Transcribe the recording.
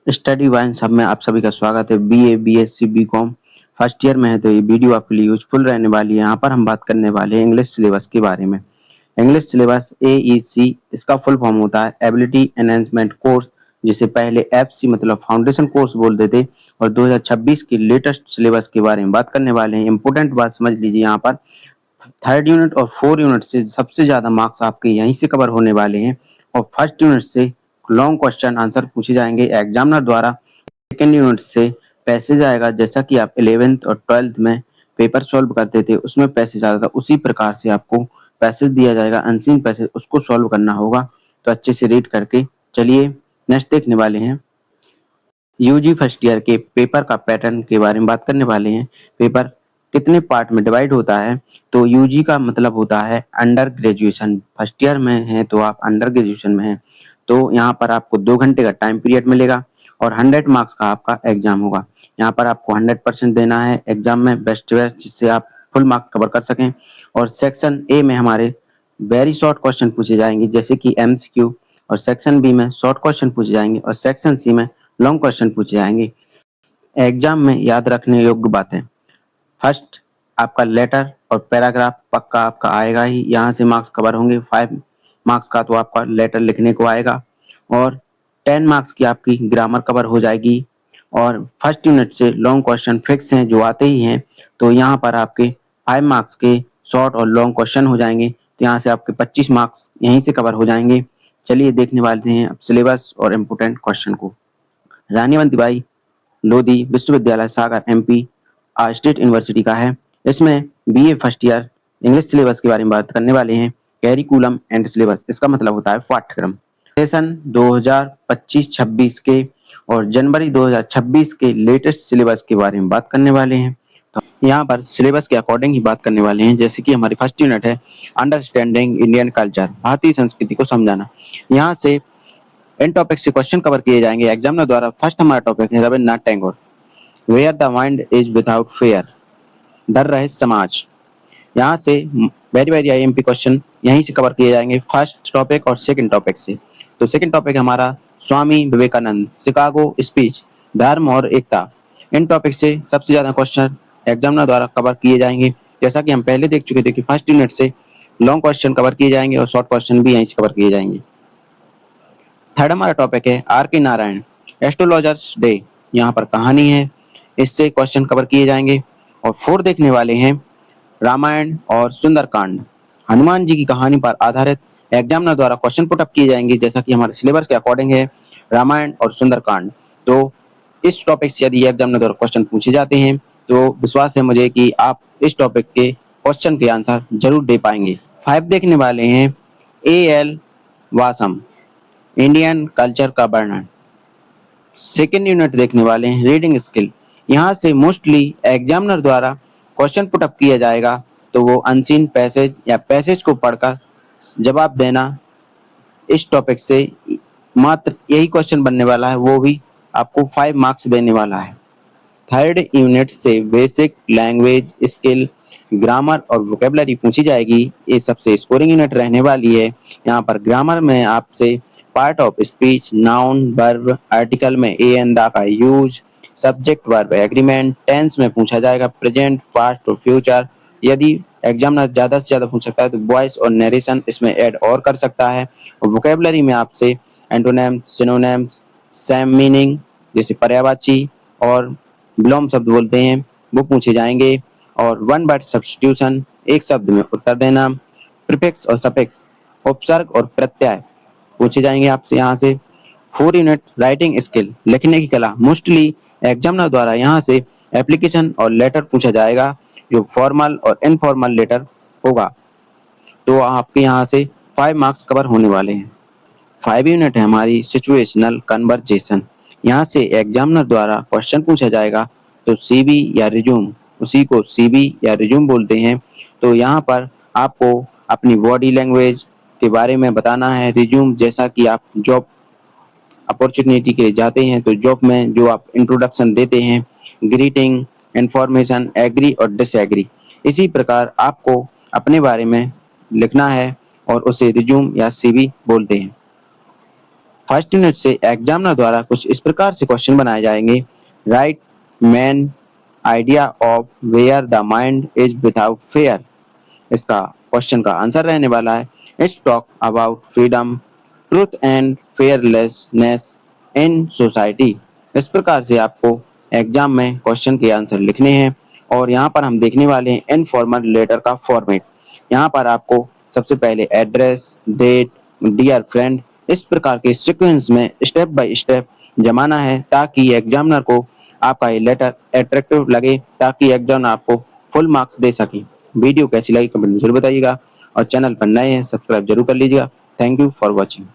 Study wine सब में आप सभी का स्वागत है। BA, BSc, BCom first year में है तो ये वीडियो आपके लिए यूजफुल रहने वाली है। यहाँ पर हम बात करने वाले हैं इंग्लिश सिलेबस के बारे में। इंग्लिश सिलेबस एईसी इसका फुल फॉर्म होता है एबिलिटी एनहेंसमेंट कोर्स, जिसे पहले एफसी मतलब फाउंडेशन कोर्स बोलते थे। और 2026 की लेटेस्ट सिलेबस के बारे में बात करने वाले हैं। इंपोर्टेंट बात समझ लीजिए, यहाँ पर थर्ड यूनिट और फोर यूनिट से सबसे ज्यादा मार्क्स आपके यहीं से कवर होने वाले हैं। और फर्स्ट यूनिट से लॉन्ग क्वेश्चन आंसर पूछे जाएंगे एग्जामिनर द्वारा। सेकेंड यूनिट से पैसेज आएगा, जैसा कि आप 11th और 12th में पेपर सॉल्व करते थे उसमें पैसेज आता था, उसी प्रकार से आपको पैसेज दिया जाएगा अनसीन पैसेज, उसको सॉल्व करना होगा। तो अच्छे से रीड करके चलिए नेक्स्ट देखने वाले हैं। यूजी फर्स्ट ईयर के पेपर का पैटर्न के बारे में बात करने वाले हैं। पेपर कितने पार्ट में डिवाइड होता है? तो यूजी का मतलब होता है अंडर ग्रेजुएशन। फर्स्ट ईयर में है तो आप अंडर ग्रेजुएशन में हैं, तो यहाँ पर आपको 2 घंटे का टाइम पीरियड मिलेगा और 100 मार्क्स का आपका एग्जाम होगा। यहाँ पर आपको 100% देना है एग्जाम में, बेस्ट टू बेस्ट, जिससे आप फुल मार्क्स कवर कर सकें। और सेक्शन ए में हमारे वेरी शॉर्ट क्वेश्चन पूछे जाएंगे, जैसे कि एमसीक्यू। और सेक्शन बी में शॉर्ट क्वेश्चन पूछे जाएंगे और सेक्शन सी में लॉन्ग क्वेश्चन पूछे जाएंगे। एग्जाम में याद रखने योग्य बातें, फर्स्ट आपका लेटर और पैराग्राफ पक्का आपका आएगा ही, यहाँ से मार्क्स कवर होंगे। 5 मार्क्स का तो आपका लेटर लिखने को आएगा और 10 मार्क्स की आपकी ग्रामर कवर हो जाएगी। और फर्स्ट यूनिट से लॉन्ग क्वेश्चन फिक्स हैं जो आते ही हैं, तो यहाँ पर आपके 5 मार्क्स के शॉर्ट और लॉन्ग क्वेश्चन हो जाएंगे, तो यहाँ से आपके 25 मार्क्स यहीं से कवर हो जाएंगे। चलिए देखने वाले हैं अब सिलेबस और इम्पोर्टेंट क्वेश्चन को। रानी अवंतीबाई लोधी विश्वविद्यालय सागर एमपी स्टेट यूनिवर्सिटी का है। इसमें BA first year English syllabus के बारे में बात करने वाले हैं। कैरिकुलम एंड सिलेबस इसका मतलब होता है पाठ्यक्रम। सेशन 2025-26 के और जनवरी 2026 के लेटेस्ट सिलेबस के बारे में बात करने वाले हैं। तो यहाँ पर सिलेबस के अकॉर्डिंग ही बात करने वाले हैं। जैसे कि हमारी फर्स्ट यूनिट है अंडरस्टैंडिंग इंडियन कल्चर, भारतीय संस्कृति को समझाना। यहाँ से इन टॉपिक से क्वेश्चन कवर किए जाएंगे एग्जामिनर द्वारा। फर्स्ट हमारा टॉपिक है Rabindranath Tagore, where the mind is without fear, डर रहित समाज। यहाँ से वेरी वेरी आईएमपी क्वेश्चन यहीं से कवर किए जाएंगे फर्स्ट टॉपिक और सेकंड टॉपिक से। तो सेकंड टॉपिक हमारा स्वामी विवेकानंद, शिकागो स्पीच, धर्म और एकता। इन टॉपिक से सबसे ज्यादा क्वेश्चन एग्जामिनर द्वारा कवर किए जाएंगे। जैसा कि हम पहले देख चुके थे कि फर्स्ट यूनिट से लॉन्ग क्वेश्चन कवर किए जाएंगे और शॉर्ट क्वेश्चन भी यहीं से कवर किए जाएंगे। थर्ड हमारा टॉपिक है आर के नारायण, एस्ट्रोलॉजर्स डे। यहाँ पर कहानी है, इससे क्वेश्चन कवर किए जाएंगे। और फोर्थ देखने वाले हैं रामायण और सुंदरकांड, हनुमान जी की कहानी पर आधारित एग्जामिनर द्वारा क्वेश्चन पुट अप किए जाएंगे, जैसा कि हमारे सिलेबस के अकॉर्डिंग है रामायण और सुंदरकांड। तो इस टॉपिक से यदि एग्जामिनर द्वारा क्वेश्चन पूछे जाते हैं तो विश्वास है मुझे कि आप इस टॉपिक के क्वेश्चन के आंसर जरूर दे पाएंगे। 5 देखने वाले हैं A L Vaasam, Indian culture का वर्णन। सेकेंड यूनिट देखने वाले हैं रीडिंग स्किल। यहाँ से मोस्टली एग्जामिनर द्वारा क्वेश्चन पुट अप किया जाएगा, तो वो अनसीन पैसेज या पैसेज को पढ़कर जवाब देना। इस टॉपिक से मात्र यही क्वेश्चन बनने वाला है, वो भी आपको 5 मार्क्स देने वाला है। थर्ड यूनिट से बेसिक लैंग्वेज स्किल, ग्रामर और वोकेबलरी पूछी जाएगी। ये सबसे स्कोरिंग यूनिट रहने वाली है। यहाँ पर ग्रामर में आपसे part of speech, noun, verb, article में ए एंड द का use, subject, verb, agreement, tense में पूछा जाएगा प्रेजेंट, पास्ट और फ्यूचर। यदि एग्जामिनर ज्यादा से ज्यादा पूछ सकता है तो वॉइस और नरेशन इसमें ऐड और कर सकता है। और वोकेबलरी में आपसे एंटोनिम, सिनोनिम्स, सेम मीनिंग जैसे पर्यायवाची और विलोम शब्द बोलते हैं वो पूछे जाएंगे। और वन वर्ड सब्स्टिट्यूशन, एक शब्द में उत्तर देना, प्रीफिक्स और सफिक्स, उपसर्ग और प्रत्यय पूछे जाएंगे आपसे यहाँ से। 4 यूनिट राइटिंग स्किल, लिखने की कला। मोस्टली एग्जामिनर द्वारा यहाँ से एप्लीकेशन और लेटर पूछा जाएगा, जो फॉर्मल और इनफॉर्मल लेटर होगा। तो आपके यहाँ से 5 मार्क्स कवर होने वाले हैं। 5 यूनिट है हमारी सिचुएशनल कन्वर्जेशन। यहाँ से एग्जामिनर द्वारा क्वेश्चन पूछा जाएगा, तो सीबी या रिज्यूम, उसी को सीबी या रिज्यूम बोलते हैं। तो यहाँ पर आपको अपनी बॉडी लैंग्वेज के बारे में बताना है। रिज्यूम जैसा कि आप जॉब अपॉर्चुनिटी के लिए जाते हैं तो जॉब में जो आप इंट्रोडक्शन देते हैं, ग्रीटिंग, इंफॉर्मेशन, एग्री और डिसएग्री, इसी प्रकार आपको अपने बारे में लिखना है और उसे रिज्यूम या सीवी बोलते हैं। फर्स्ट यूनिट से एग्जामिनर द्वारा कुछ इस प्रकार से क्वेश्चन बनाए जाएंगे। Write main idea of where the mind is without fear. इसका क्वेश्चन का आंसर रहने वाला है it's talk about freedom truth and fearlessness in society. इस प्रकार से आपको एग्जाम में क्वेश्चन के आंसर लिखने हैं और यहाँ पर हम देखने वाले हैं इनफॉर्मल लेटर का फॉर्मेट। यहाँ पर आपको सबसे पहले एड्रेस, डेट, डियर फ्रेंड इस प्रकार के सीक्वेंस में स्टेप बाय स्टेप जमाना है ताकि एग्जामिनर को आपका ये लेटर अट्रैक्टिव लगे, ताकि एग्जामिनर आपको फुल मार्क्स दे सके। वीडियो कैसी लगी कमेंट में जरूर बताइएगा और चैनल पर नए हैं सब्सक्राइब जरूर कर लीजिएगा। Thank you for watching.